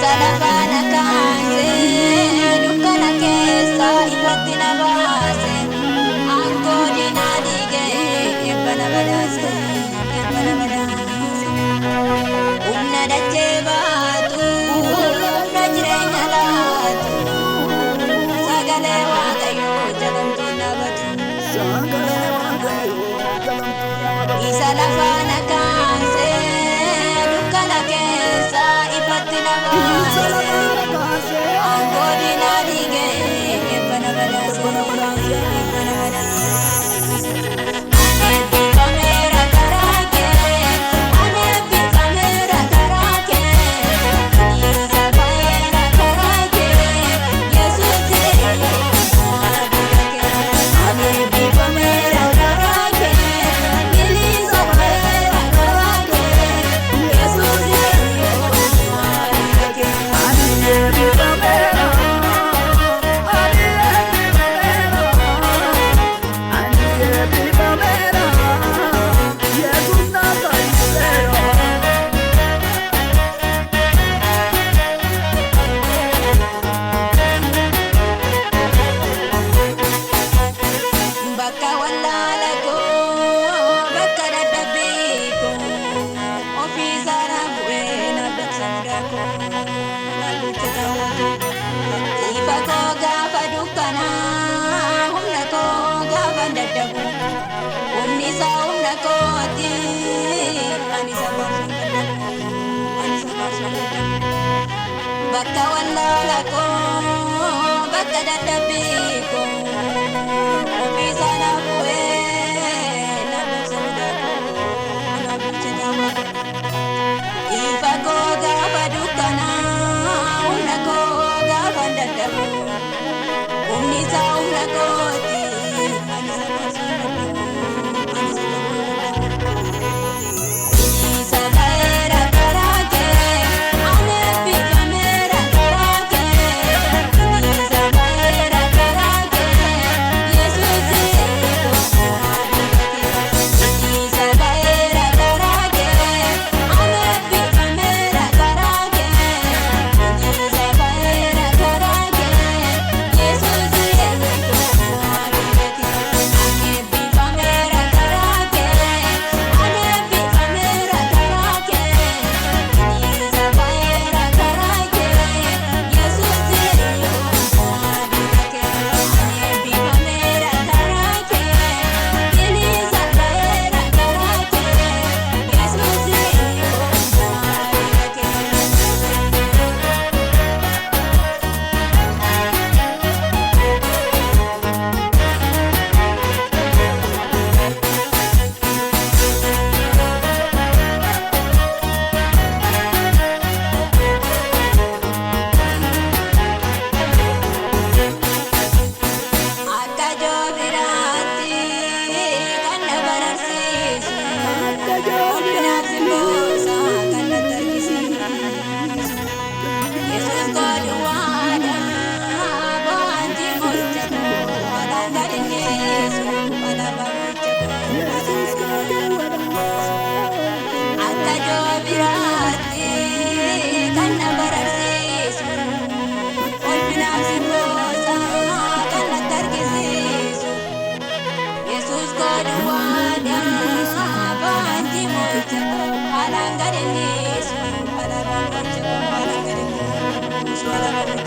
Salafana kaase dukkana keessa ifatti na baase aangoodi na dhiige eebbana badhaase humna dachee baatu humna jireenya laatu sagalee waaqayyoo jalamtuu dhaabatu isa lafaana kaase dukkana keessa ifatti na baase aangoodi na dhiige eebbana badhaase Eebbifameera karaa kee ani eebbifameera karaa kee isa baay'eera karaa kee Yesuusi ani eebbifameera karaa kee isa baay'eera karaa kee Yesuusi bakka wallaala koo bakka dadhabbii koo ofii isaarraa bu'ee naabbata mudaa koo naabbata ta'uu ifa koo gaafa dukkanaa humna koo gaafa dadhabu humni isaa humna kooti ani isa baarsuu dadhabu bakka wallaala koo bakka dadhabbii koo ofii isaarraa bu'ee naabbata mudaa koo naabbata ta'uu ifa koo gaafa dukkanaa humna koo gaafa dadhabu humni isaa humna kooti ani isa baarsuu dadhabu isa baay'eera karaa kee ani eebbifameera karaa kee isa baay'eera karaa kee Yesuusi isa baay'eera karaa kee ani eebbifameera karaa kee isa baay'eera karaa kee Yesuusi ani eebbifameera karaa kee ani eebbifameera karaa kee isa baay'eera karaa kee Yesuusi ani eebbifameera karaa kee isa baay'eera karaa kee Yesuusi akka joobiraatti kan na barsiisu ulfinaaf simboosaa kan natti argisiisu Yesuus godhuwaadha bohaantii mo'icha koo alaan gadhinneessu alaabaa mo'icha koo akka joobiraatti kan na barsiisu ulfinaaf simboosaa kan natti argisiisu Yesuus godhuwaadha bohaantii mo'icha koo alaan gadhinneessu alaabaa mo'icha koo alaan gadhinneessu alaabaa